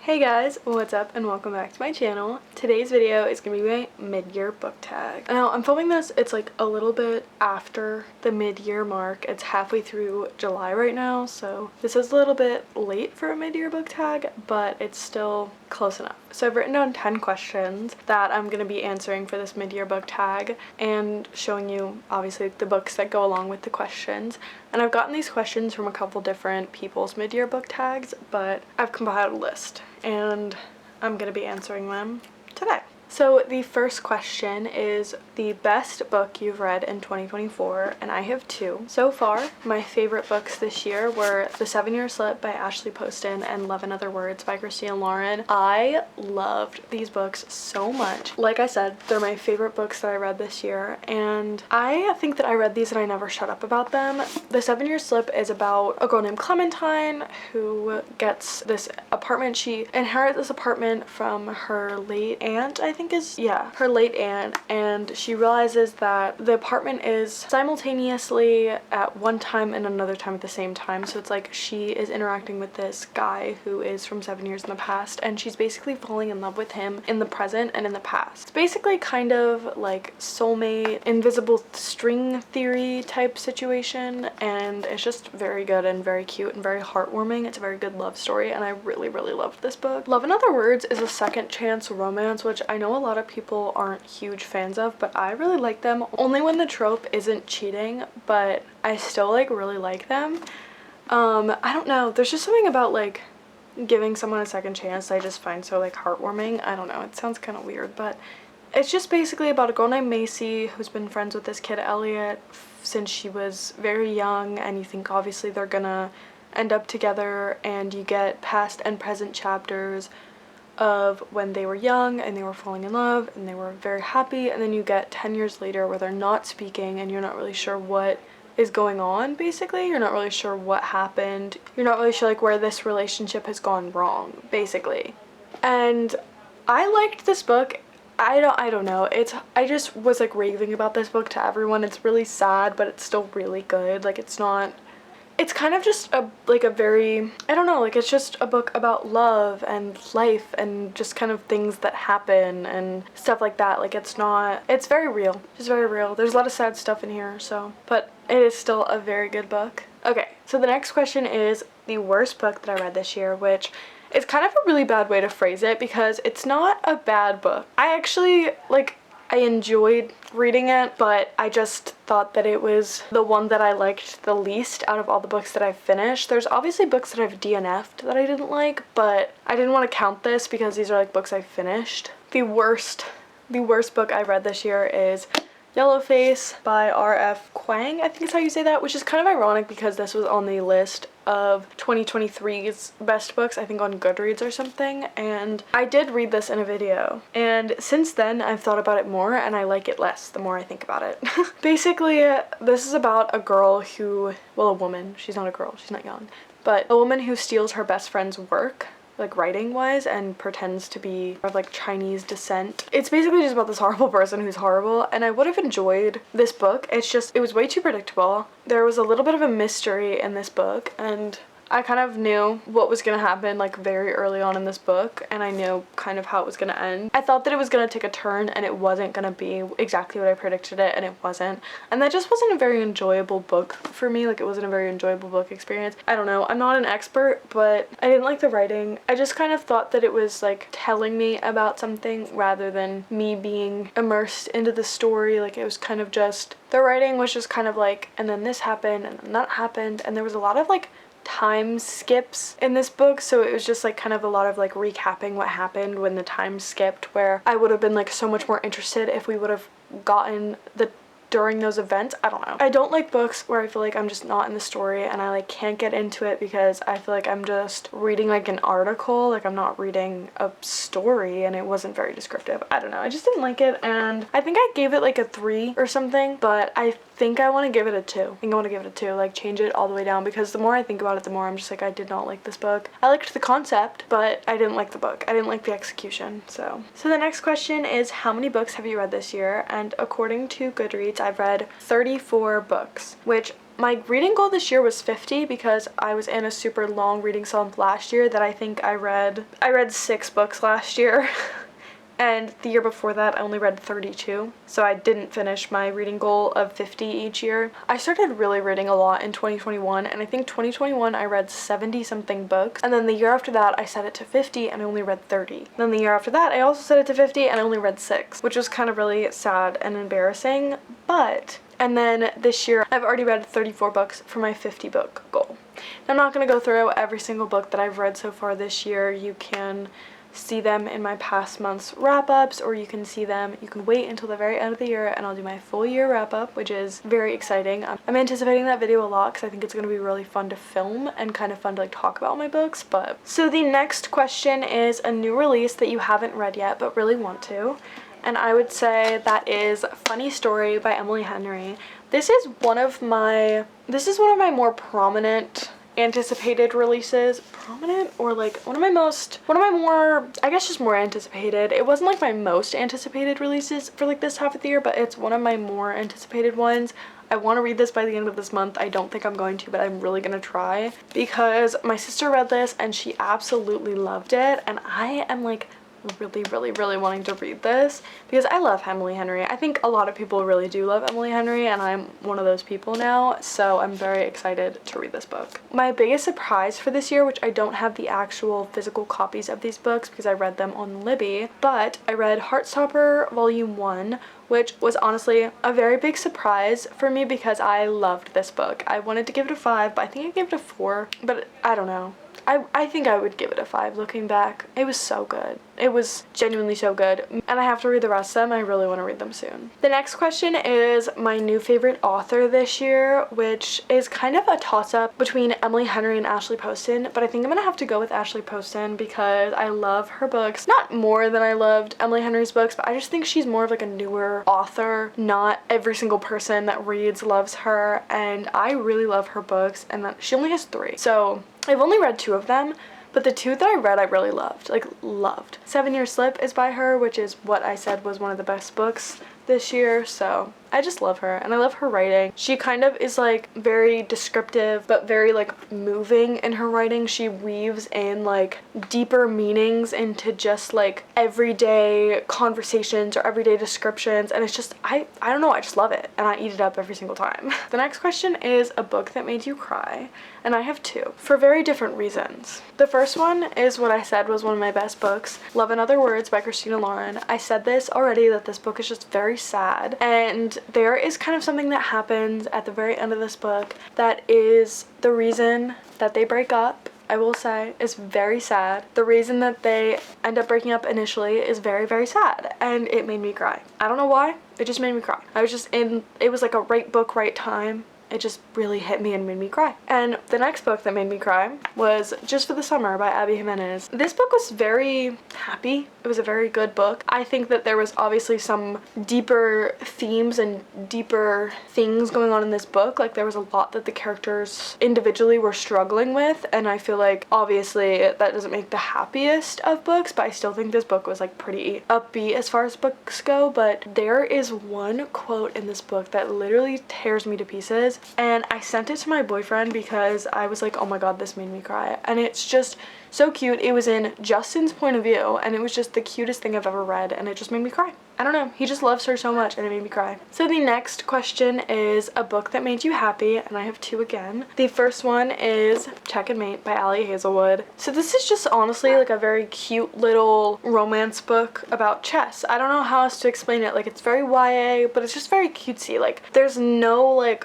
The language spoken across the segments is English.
Hey guys, what's up and welcome back to my channel. Today's video is going to be my mid-year book tag. Now I'm filming this, it's like a little bit after the mid-year mark. It's halfway through July right now, so this is a little bit late for a mid-year book tag, but it's still close enough. So I've written down 10 questions that I'm going to be answering for this mid-year book tag and showing you obviously the books that go along with the questions. And I've gotten these questions from a couple different people's mid-year book tags, but I've compiled a list and I'm going to be answering them today. So the first question is the best book you've read in 2024, and I have two. So far, my favorite books this year were The 7-Year Slip by Ashley Poston and Love in Other Words by Christina Lauren. I loved these books so much. Like I said, they're my favorite books that I read this year, and I think that I read these and I never shut up about them. The 7-Year Slip is about a girl named Clementine who gets this apartment. She inherits this apartment from her late aunt, I think her late aunt, and she realizes that the apartment is simultaneously at one time and another time at the same time. So it's like she is interacting with this guy who is from 7 years in the past, and she's basically falling in love with him in the present and in the past. It's basically kind of like soulmate, invisible string theory type situation, and it's just very good and very cute and very heartwarming. It's a very good love story, and I really loved this book. Love in Other Words is a second chance romance, which I know a lot of people aren't huge fans of, but I really like them, only when the trope isn't cheating, but I still really like them. I don't know, there's just something about like giving someone a second chance I just find so heartwarming. I don't know, it sounds kind of weird, but it's just basically about a girl named Macy who's been friends with this kid Elliot since she was very young, and you think obviously they're gonna end up together, and you get past and present chapters of when they were young and they were falling in love and they were very happy, and then you get 10 years later where they're not speaking and you're not really sure what is going on. Basically, you're not really sure what happened, you're not really sure where this relationship has gone wrong, basically. And I liked this book. I don't know, I just was raving about this book to everyone. It's really sad, but it's still really good. It's kind of just a very, I don't know, it's just a book about love and life and just kind of things that happen and stuff like that. It's very real, just very real. There's a lot of sad stuff in here, but it is still a very good book. Okay, so the next question is the worst book that I read this year, which is kind of a really bad way to phrase it because it's not a bad book. I actually, I enjoyed reading it, but I just thought that it was the one that I liked the least out of all the books that I've finished. There's obviously books that I've DNF'd that I didn't like, but I didn't want to count this because these are books I finished. The worst book I read this year is Yellowface by R.F. Kuang, I think is how you say that, which is kind of ironic because this was on the list of 2023's best books, I think on Goodreads or something, and I did read this in a video, and since then I've thought about it more and I like it less the more I think about it. Basically, this is about a girl who, well, a woman, she's not a girl, she's not young, but a woman who steals her best friend's work, writing wise, and pretends to be of Chinese descent. It's basically just about this horrible person who's horrible, and I would have enjoyed this book. It's just, it was way too predictable. There was a little bit of a mystery in this book, and I kind of knew what was gonna happen very early on in this book, and I knew kind of how it was gonna end. I thought that it was gonna take a turn and it wasn't gonna be exactly what I predicted it, and it wasn't. And that just wasn't a very enjoyable book for me. It wasn't a very enjoyable book experience. I don't know, I'm not an expert, but I didn't like the writing. I just kind of thought that it was telling me about something rather than me being immersed into the story. It was kind of just, the writing was just kind of and then this happened and then that happened, and there was a lot of time skips in this book, so it was just kind of a lot of recapping what happened when the time skipped, where I would have been so much more interested if we would have gotten the during those events. I don't know. I don't like books where I feel I'm just not in the story and I can't get into it because I feel I'm just reading an article, I'm not reading a story, and it wasn't very descriptive. I don't know, I just didn't like it, and I think I gave it a 3 or something, but I think I want to give it a 2. I think I want to give it a 2, change it all the way down, because the more I think about it, the more I'm just I did not like this book. I liked the concept, but I didn't like the book. I didn't like the execution. So the next question is, how many books have you read this year? And according to Goodreads, I've read 34 books, which My reading goal this year was 50 because I was in a super long reading slump last year that I think I read 6 books last year. And the year before that, I only read 32, so I didn't finish my reading goal of 50 each year. I started really reading a lot in 2021, and I think 2021 I read 70-something books, and then the year after that I set it to 50 and I only read 30. Then the year after that I also set it to 50 and I only read 6, which was kind of really sad and embarrassing, and then this year I've already read 34 books for my 50 book goal. Now, I'm not going to go through every single book that I've read so far this year. You can see them in my past month's wrap-ups, or you can wait until the very end of the year and I'll do my full year wrap-up, which is very exciting. I'm anticipating that video a lot because I think it's going to be really fun to film and kind of fun to like talk about my books. So the next question is a new release that you haven't read yet but really want to, and I would say that is Funny Story by Emily Henry. This is one of my more prominent anticipated releases. Prominent, or like one of my more, I guess just more anticipated. It wasn't like my most anticipated releases for like this half of the year, but it's one of my more anticipated ones. I want to read this by the end of this month. I don't think I'm going to, but I'm really gonna try because my sister read this and she absolutely loved it, and I am like really wanting to read this because I love Emily Henry. I think a lot of people really do love Emily Henry, and I'm one of those people now, so I'm very excited to read this book. My biggest surprise for this year, which I don't have the actual physical copies of these books because I read them on Libby, but I read Heartstopper Volume 1, which was honestly a very big surprise for me because I loved this book. I wanted to give it a 5, but I think I gave it a 4, but I don't know. I think I would give it a 5 looking back. It was so good. It was genuinely so good, and I have to read the rest of them. I really want to read them soon. The next question is my new favorite author this year, which is kind of a toss-up between Emily Henry and Ashley Poston, but I think I'm gonna have to go with Ashley Poston because I love her books. Not more than I loved Emily Henry's books, but I just think she's more of like a newer author. Not every single person that reads loves her, and I really love her books, and that she only has 3. So I've only read 2 of them, but the 2 that I read I really loved. 7 Year Slip is by her, which is what I said was one of the best books this year, so I just love her, and I love her writing. She kind of is like very descriptive but very like moving in her writing. She weaves in like deeper meanings into just like everyday conversations or everyday descriptions, and it's just I don't know, I just love it and I eat it up every single time. The next question is a book that made you cry, and I have 2 for very different reasons. The first one is what I said was one of my best books, Love in Other Words by Christina Lauren. I said this already, that this book is just very sad, and there is kind of something that happens at the very end of this book that is the reason that they break up. I will say is very sad. The reason that they end up breaking up initially is very sad, and it made me cry. I don't know why, it just made me cry. It was like a right book, right time. It just really hit me and made me cry. And the next book that made me cry was Just for the Summer by Abby Jimenez. This book was very happy. It was a very good book. I think that there was obviously some deeper themes and deeper things going on in this book. Like there was a lot that the characters individually were struggling with, and I feel like obviously that doesn't make the happiest of books, but I still think this book was like pretty upbeat as far as books go. But there is one quote in this book that literally tears me to pieces, and I sent it to my boyfriend because I was like, oh my god, this made me cry. And it's just so cute. It was in Justin's point of view, and it was just the cutest thing I've ever read, and it just made me cry. I don't know, he just loves her so much, and it made me cry. So the next question is a book that made you happy, and I have 2 again. The first one is Check and Mate by Allie Hazelwood. So this is just honestly like a very cute little romance book about chess. I don't know how else to explain it. Like it's very YA, but it's just very cutesy. Like there's no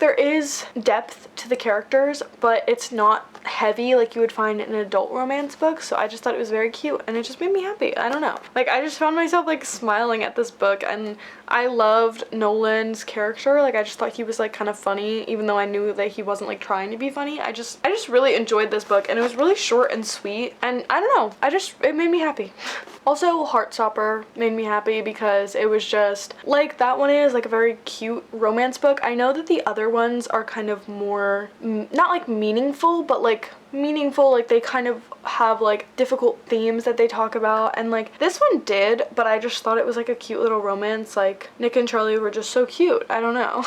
there is depth to the characters, but it's not heavy like you would find in an adult romance book. So I just thought it was very cute, and it just made me happy. I don't know. Like I just found myself like smiling at this book, and I loved Nolan's character. Like I just thought he was like kind of funny, even though I knew that he wasn't like trying to be funny. I just really enjoyed this book, and it was really short and sweet, and I don't know, it made me happy. Also, Heartstopper made me happy because it was just like, that one is like a very cute romance book. I know that the other ones are kind of more not like meaningful, but like meaningful, like they kind of have like difficult themes that they talk about, and like this one did, but I just thought it was like a cute little romance. Like Nick and Charlie were just so cute. I don't know.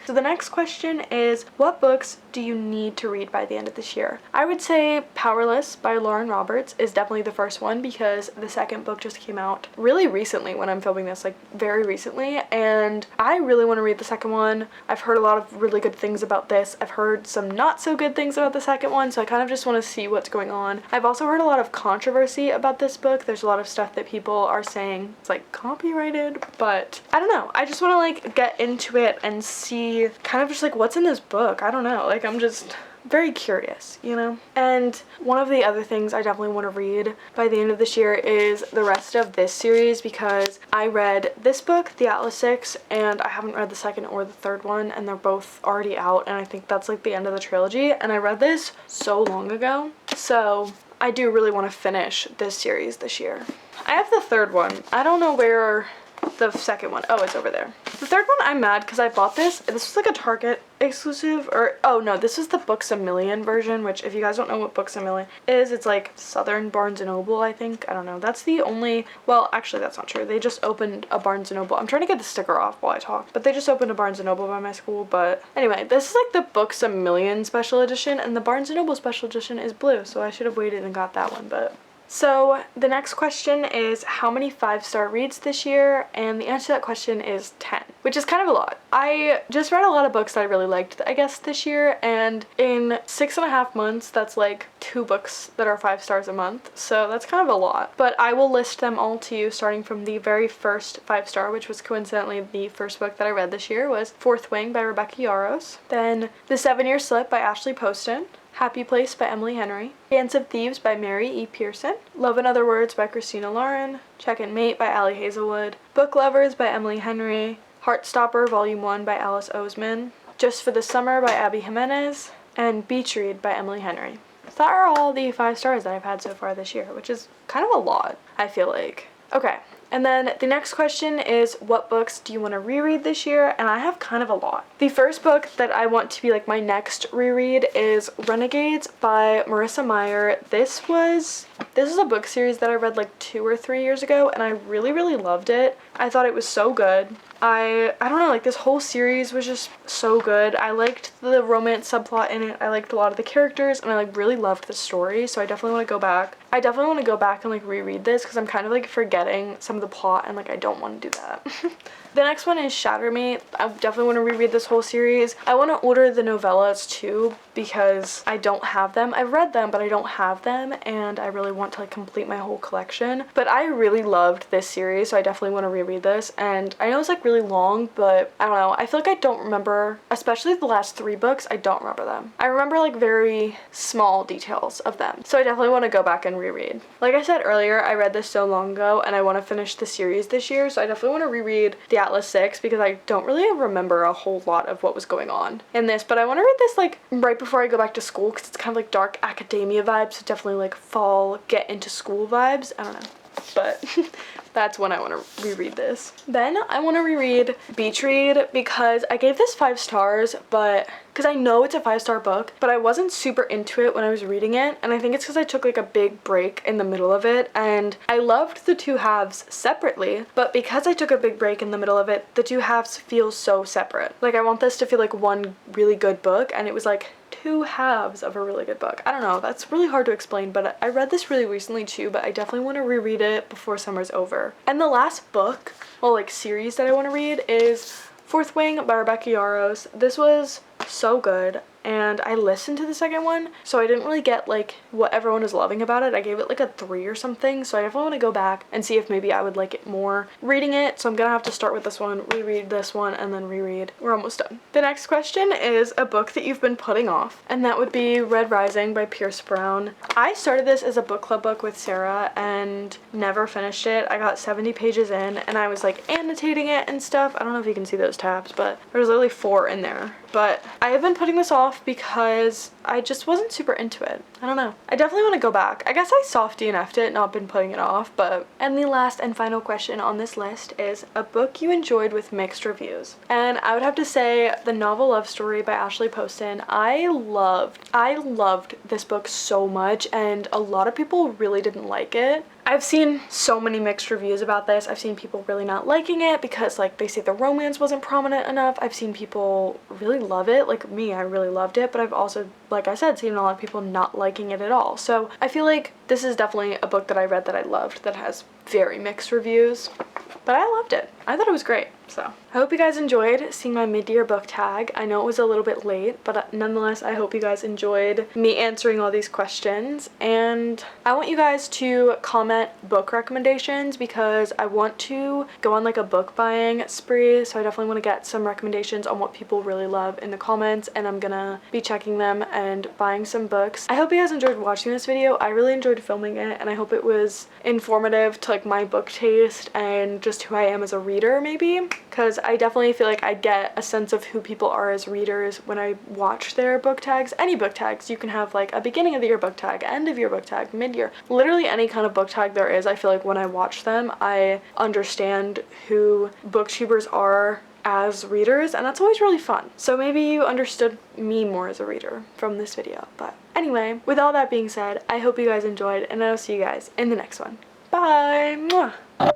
So the next question is, what books do you need to read by the end of this year? I would say Powerless by Lauren Roberts is definitely the first one, because the second book just came out really recently when I'm filming this, like very recently, and I really want to read the second one. I've heard a lot of really good things about this. I've heard some not so good things about the second one, so I kind of just want to see what's going on. I've also heard a lot of controversy about this book. There's a lot of stuff that people are saying it's like copyrighted, but I don't know. I just want to like get into it and see kind of just like what's in this book. I don't know, like I'm just very curious, you know? And one of the other things I definitely want to read by the end of this year is the rest of this series, because I read this book, The Atlas Six, and I haven't read the second or the third one, and they're both already out, and I think that's like the end of the trilogy, and I read this so long ago, so I do really want to finish this series this year. I have the third one. I don't know where the second one. Oh, it's over there. The third one, I'm mad because I bought this. This was like a Target exclusive, or oh no, this is the Books A Million version, which if you guys don't know what Books A Million is, it's like Southern Barnes & Noble, I think. I don't know. That's the only, well, actually that's not true. They just opened a Barnes & Noble. I'm trying to get the sticker off while I talk, but they just opened a Barnes & Noble by my school. But anyway, this is like the Books A Million special edition, and the Barnes & Noble special edition is blue, so I should have waited and got that one, but... So the next question is, how many 5-star reads this year? And the answer to that question is 10, which is kind of a lot. I just read a lot of books that I really liked, I guess, this year, and in 6.5 months, that's like 2 books that are 5 stars a month, so that's kind of a lot. But I will list them all to you, starting from the very first 5-star, which was coincidentally the first book that I read this year, was Fourth Wing by Rebecca Yarros. Then The 7-Year Slip by Ashley Poston. Happy Place by Emily Henry, Dance of Thieves by Mary E. Pearson, Love in Other Words by Christina Lauren, Check and Mate by Allie Hazelwood, Book Lovers by Emily Henry, Heartstopper Volume 1 by Alice Oseman, Just for the Summer by Abby Jimenez, and Beach Read by Emily Henry. So that are all the 5 stars that I've had so far this year, which is kind of a lot, I feel like. Okay. And then the next question is, what books do you want to reread this year? And I have kind of a lot. The first book that I want to be like my next reread is Renegades by Marissa Meyer. This is a book series that I read like 2 or 3 years ago, and I really, really loved it. I thought it was so good. I don't know, like this whole series was just so good. I liked the romance subplot in it. I liked a lot of the characters, and I like really loved the story, so I definitely want to go back. I definitely want to go back and like reread this, because I'm kind of like forgetting some of the plot, and like I don't want to do that. The next one is Shatter Me. I definitely want to reread this whole series. I want to order the novellas too, because I don't have them. I've read them, but I don't have them, and I really want to like complete my whole collection. But I really loved this series, so I definitely want to reread this. And I know it's like really long, but I don't know. I feel like I don't remember, especially the last 3 books, I don't remember them. I remember like very small details of them. So I definitely want to go back and reread. Like I said earlier, I read this so long ago, and I want to finish the series this year, so I definitely want to reread The Atlas Six, because I don't really remember a whole lot of what was going on in this, but I want to read this like right before I go back to school, because it's kind of like dark academia vibes, so definitely like fall, get into school vibes. I don't know, but that's when I want to reread this. Then I want to reread Beach Read, because I gave this 5 stars, but because I know it's a 5-star book, but I wasn't super into it when I was reading it, and I think it's because I took like a big break in the middle of it, and I loved the 2 halves separately, but because I took a big break in the middle of it, the 2 halves feel so separate. Like I want this to feel like one really good book, and it was like 2 halves of a really good book. I don't know, that's really hard to explain, but I read this really recently too, but I definitely want to reread it before summer's over. And the last book, well, like series that I want to read is Fourth Wing by Rebecca Yarros. This was so good, and I listened to the second one, so I didn't really get like what everyone is loving about it. I gave it like a 3 or something, so I definitely want to go back and see if maybe I would like it more reading it. So I'm gonna have to start with this one, reread this one, and then reread. We're almost done. The next question is a book that you've been putting off, and that would be Red Rising by Pierce Brown. I started this as a book club book with Sarah and never finished it. I got 70 pages in, and I was like annotating it and stuff. I don't know if you can see those tabs, but there's literally 4 in there. But I have been putting this off off because I just wasn't super into it. I don't know. I definitely want to go back. I guess I soft DNF'd it, not been putting it off, but... And the last and final question on this list is a book you enjoyed with mixed reviews. And I would have to say the novel Love Story by Ashley Poston. I loved this book so much, and a lot of people really didn't like it. I've seen so many mixed reviews about this. I've seen people really not liking it because like they say the romance wasn't prominent enough. I've seen people really love it, like me, I really loved it, but I've also, like I said, seen a lot of people not liking it at all. So I feel like this is definitely a book that I read that I loved that has very mixed reviews, but I loved it. I thought it was great. So I hope you guys enjoyed seeing my mid-year book tag. I know it was a little bit late, but nonetheless, I hope you guys enjoyed me answering all these questions. And I want you guys to comment book recommendations because I want to go on like a book buying spree. So I definitely want to get some recommendations on what people really love in the comments, and I'm gonna be checking them and buying some books. I hope you guys enjoyed watching this video. I really enjoyed filming it, and I hope it was informative to like my book taste and just who I am as a reader, maybe. Because I definitely feel like I get a sense of who people are as readers when I watch their book tags. Any book tags. You can have like a beginning of the year book tag, end of year book tag, mid-year. Literally any kind of book tag there is. I feel like when I watch them, I understand who booktubers are as readers, and that's always really fun. So maybe you understood me more as a reader from this video. But anyway, with all that being said, I hope you guys enjoyed, and I'll see you guys in the next one. Bye! Mwah.